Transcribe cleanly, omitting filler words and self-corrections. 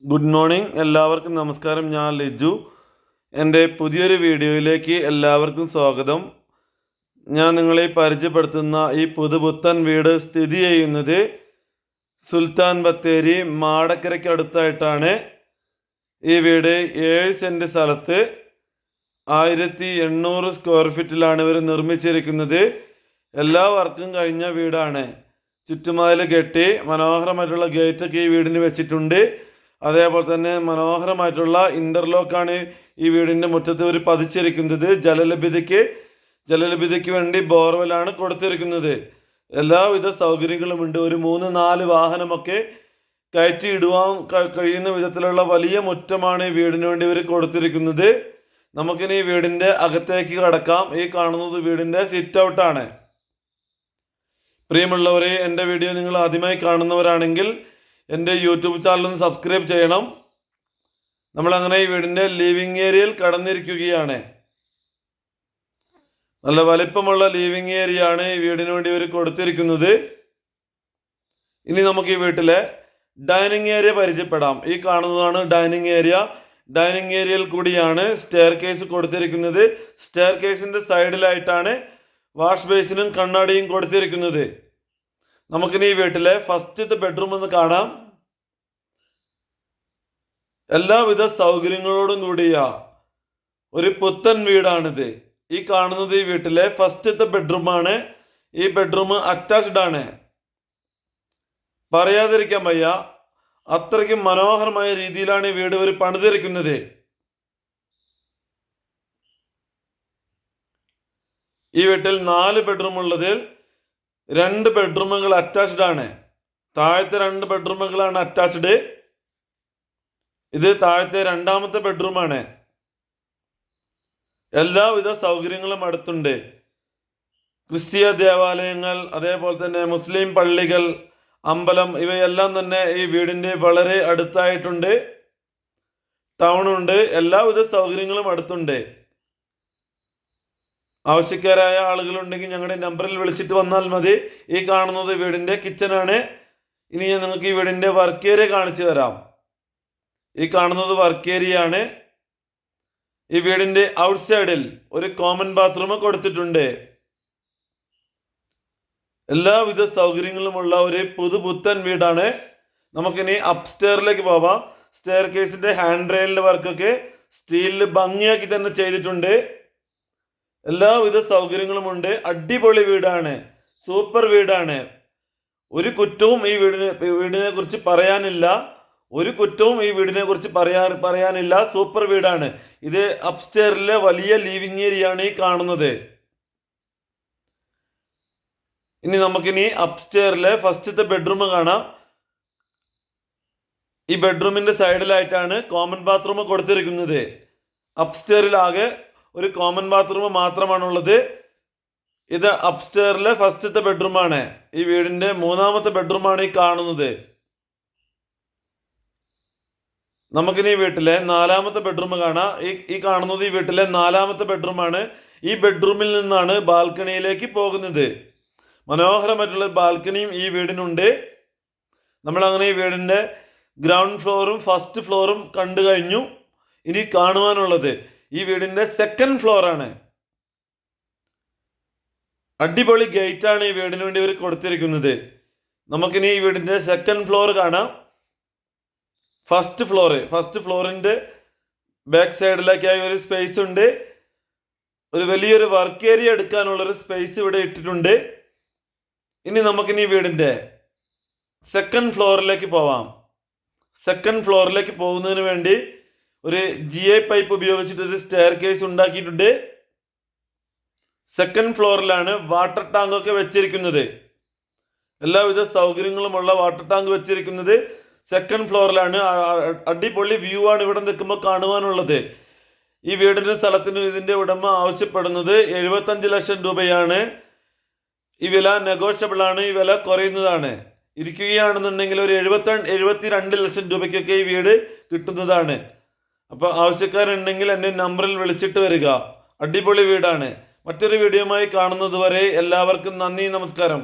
Good morning, എല്ലാവർക്കും നമസ്കാരം. ഞാൻ ലിജു. എൻ്റെ പുതിയൊരു വീഡിയോയിലേക്ക് എല്ലാവർക്കും സ്വാഗതം. ഞാൻ നിങ്ങളെ പരിചയപ്പെടുത്തുന്ന ഈ പുതുപുത്തൻ വീട് സ്ഥിതി ചെയ്യുന്നത് സുൽത്താൻ ബത്തേരി മാടക്കരയ്ക്ക് അടുത്തായിട്ടാണ്. ഈ വീട് 7 സെൻറ്റ് സ്ഥലത്ത് 1800 സ്ക്വയർ ഫീറ്റിലാണ് ഇവർ നിർമ്മിച്ചിരിക്കുന്നത്. എല്ലാ വർക്കും കഴിഞ്ഞ വീടാണ്. ചുറ്റുമതിൽ കെട്ടി മനോഹരമായിട്ടുള്ള ഗേറ്റൊക്കെ ഈ വീടിന് വെച്ചിട്ടുണ്ട്. അതേപോലെ തന്നെ മനോഹരമായിട്ടുള്ള ഇൻ്റർലോക്കാണ് ഈ വീടിൻ്റെ മുറ്റത്ത് ഒരു പതിച്ചിരിക്കുന്നത്. ജലലഭ്യതയ്ക്ക് വേണ്ടി ബോർവെല്ലാണ് കൊടുത്തിരിക്കുന്നത്. എല്ലാവിധ സൗകര്യങ്ങളുമുണ്ട്. ഒരു 3-4 വാഹനമൊക്കെ കയറ്റി ഇടുവാൻ കഴിയുന്ന വിധത്തിലുള്ള വലിയ മുറ്റമാണ് ഈ വീടിന് വേണ്ടി ഇവർ കൊടുത്തിരിക്കുന്നത്. നമുക്കിനി ഈ വീടിൻ്റെ അകത്തേക്ക് കടക്കാം. ഈ കാണുന്നത് വീടിൻ്റെ സിറ്റ് ഔട്ടാണ്. പ്രിയമുള്ളവരെ, എൻ്റെ വീഡിയോ നിങ്ങൾ ആദ്യമായി കാണുന്നവരാണെങ്കിൽ എൻ്റെ യൂട്യൂബ് ചാനൽ ഒന്ന് സബ്സ്ക്രൈബ് ചെയ്യണം. നമ്മളങ്ങനെ ഈ വീടിൻ്റെ ലിവിങ് ഏരിയയിൽ കടന്നിരിക്കുകയാണ്. നല്ല വലിപ്പമുള്ള ലിവിങ് ഏരിയ ആണ് ഈ വീടിന് വേണ്ടി ഇവർ കൊടുത്തിരിക്കുന്നത്. ഇനി നമുക്ക് ഈ വീട്ടിലെ ഡൈനിങ് ഏരിയ പരിചയപ്പെടാം. ഈ കാണുന്നതാണ് ഡൈനിങ് ഏരിയ. ഡൈനിങ് ഏരിയയിൽ കൂടിയാണ് സ്റ്റെയർ കേസ് കൊടുത്തിരിക്കുന്നത്. സ്റ്റെയർ കേസിൻ്റെ സൈഡിലായിട്ടാണ് വാഷ് ബേസിനും കണ്ണാടിയും കൊടുത്തിരിക്കുന്നത്. നമുക്കിനി ഈ വീട്ടിലെ ഫസ്റ്റത്തെ ബെഡ്റൂം ഒന്ന് കാണാം. എല്ലാവിധ സൗകര്യങ്ങളോടും കൂടിയ ഒരു പുത്തൻ വീടാണിത്. ഈ കാണുന്നത് ഈ വീട്ടിലെ ഫസ്റ്റത്തെ ബെഡ്റൂമാണ്. ഈ ബെഡ്റൂം അറ്റാച്ച്ഡ് ആണ്. പറയാതിരിക്കാൻ വയ്യ, അത്രയ്ക്കും മനോഹരമായ രീതിയിലാണ് ഈ വീട് ഒരു പണിതിരിക്കുന്നത്. ഈ വീട്ടിൽ 4 ബെഡ്റൂം ഉള്ളതിൽ 2 ബെഡ്റൂമുകൾ അറ്റാച്ച്ഡ് ആണ്. താഴത്തെ 2 ബെഡ്റൂമുകളാണ് അറ്റാച്ച്ഡ്. ഇത് താഴത്തെ 2ാമത്തെ ബെഡ്റൂമാണ്. എല്ലാവിധ സൗകര്യങ്ങളും അടുത്തുണ്ട്. ക്രിസ്തീയ ദേവാലയങ്ങൾ, അതേപോലെ തന്നെ മുസ്ലിം പള്ളികൾ, അമ്പലം, ഇവയെല്ലാം തന്നെ ഈ വീടിൻ്റെ വളരെ അടുത്തായിട്ടുണ്ട്. ടൗണുണ്ട്. എല്ലാവിധ സൗകര്യങ്ങളും അടുത്തുണ്ട്. ആവശ്യക്കാരായ ആളുകളുണ്ടെങ്കിൽ ഞങ്ങളുടെ നമ്പറിൽ വിളിച്ചിട്ട് വന്നാൽ മതി. ഈ കാണുന്നത് വീടിൻ്റെ കിച്ചനാണ്. ഇനി ഞാൻ നിങ്ങൾക്ക് ഈ വീടിൻ്റെ വർക്ക് ഏരിയ കാണിച്ചു തരാം. ഈ കാണുന്നത് വർക്ക് ഏരിയ ആണ്. ഈ വീടിൻ്റെ ഔട്ട് സൈഡിൽ ഒരു കോമൺ ബാത്റൂം കൊടുത്തിട്ടുണ്ട്. എല്ലാവിധ സൗകര്യങ്ങളുമുള്ള ഒരു പുതുപുത്തൻ വീടാണ്. നമുക്കിനി അപ്സ്റ്റെയറിലേക്ക് പോവാം. സ്റ്റെയർ കേസിൻ്റെ ഹാൻഡ് റെയിലിൻ്റെ വർക്കൊക്കെ സ്റ്റീലിൽ ഭംഗിയാക്കി തന്നെ ചെയ്തിട്ടുണ്ട്. എല്ലാവിധ സൗകര്യങ്ങളുമുണ്ട്. അടിപൊളി വീടാണ്. സൂപ്പർ വീടാണ്. ഒരു കുറ്റവും ഈ വീടിനെ കുറിച്ച് പറയാനില്ല. ഒരു കുറ്റവും ഈ വീടിനെ കുറിച്ച് പറയാനില്ല. സൂപ്പർ വീടാണ്. ഇത് അപ്സ്റ്റെയറിലെ വലിയ ലിവിങ് ഏരിയ ആണ് ഈ കാണുന്നത്. ഇനി നമുക്കിനി അപ്സ്റ്റെയറിലെ ഫസ്റ്റത്തെ ബെഡ്റൂം കാണാം. ഈ ബെഡ്റൂമിൻ്റെ സൈഡിലായിട്ടാണ് കോമൺ ബാത്റൂം കൊടുത്തിരിക്കുന്നത്. അപ്സ്റ്റെയറിലാകെ ഒരു കോമൺ ബാത്റൂം മാത്രമാണുള്ളത്. ഇത് അപ്സ്റ്റെയറിലെ ഫസ്റ്റത്തെ ബെഡ്റൂമാണ്. ഈ വീടിൻ്റെ 3ാമത്തെ ബെഡ്റൂമാണ് ഈ കാണുന്നത്. നമുക്കിനി ഈ വീട്ടിലെ 4ാമത്തെ ബെഡ്റൂം കാണാം. ഈ കാണുന്നത് ഈ വീട്ടിലെ 4ാമത്തെ ബെഡ്റൂമാണ്. ഈ ബെഡ്റൂമിൽ നിന്നാണ് ബാൽക്കണിയിലേക്ക് പോകുന്നത്. മനോഹരമായിട്ടുള്ള ബാൽക്കണിയും ഈ വീടിനുണ്ട്. നമ്മളങ്ങനെ ഈ വീടിൻ്റെ ഗ്രൗണ്ട് ഫ്ലോറും ഫസ്റ്റ് ഫ്ലോറും കണ്ടു കഴിഞ്ഞു. ഇനി കാണുവാനുള്ളത് ഈ വീടിൻ്റെ 2nd ഫ്ലോറാണ്. അടിപൊളി ഗേറ്റാണ് ഈ വീടിന് വേണ്ടി ഇവർ കൊടുത്തിരിക്കുന്നത്. നമുക്കിനി ഈ വീടിൻ്റെ 2nd ഫ്ലോർ കാണാം. ഫസ്റ്റ് ഫ്ലോറിൻ്റെ ബാക്ക് സൈഡിലേക്കായി ഒരു സ്പേസ് ഉണ്ട്. ഒരു വലിയൊരു വർക്ക് ഏരിയ എടുക്കാനുള്ളൊരു സ്പേസ് ഇവിടെ ഇട്ടിട്ടുണ്ട്. ഇനി നമുക്കിനി ഈ വീടിൻ്റെ 2nd ഫ്ലോറിലേക്ക് പോവാം. 2nd ഫ്ലോറിലേക്ക് പോകുന്നതിന് വേണ്ടി ഒരു GI പൈപ്പ് ഉപയോഗിച്ചിട്ട് ഒരു സ്റ്റെയർ കേസ് ഉണ്ടാക്കിയിട്ടുണ്ട്. 2nd ഫ്ലോറിലാണ് വാട്ടർ ടാങ്കൊക്കെ വെച്ചിരിക്കുന്നത്. എല്ലാവിധ സൗകര്യങ്ങളുമുള്ള വാട്ടർ ടാങ്ക് വെച്ചിരിക്കുന്നത് 2nd ഫ്ലോറിലാണ്. അടിപൊളി വ്യൂ ആണ് ഇവിടെ നിൽക്കുമ്പോൾ കാണുവാനുള്ളത്. ഈ വീടിൻ്റെ സ്ഥലത്തിന് ഇതിൻ്റെ ഉടമ ആവശ്യപ്പെടുന്നത് 75 ലക്ഷം രൂപയാണ്. ഈ വില നെഗോഷ്യബിൾ ആണ്. ഈ വില കുറയുന്നതാണ്. ഇരിക്കുകയാണെന്നുണ്ടെങ്കിൽ ഒരു 72 ലക്ഷം രൂപയ്ക്കൊക്കെ ഈ വീട് കിട്ടുന്നതാണ്. അപ്പോൾ ആവശ്യക്കാരുണ്ടെങ്കിൽ എൻ്റെ നമ്പറിൽ വിളിച്ചിട്ട് വരിക. അടിപൊളി വീടാണ്. മറ്റൊരു വീഡിയോയുമായി കാണുന്നത് വരെ എല്ലാവർക്കും നന്ദി, നമസ്കാരം.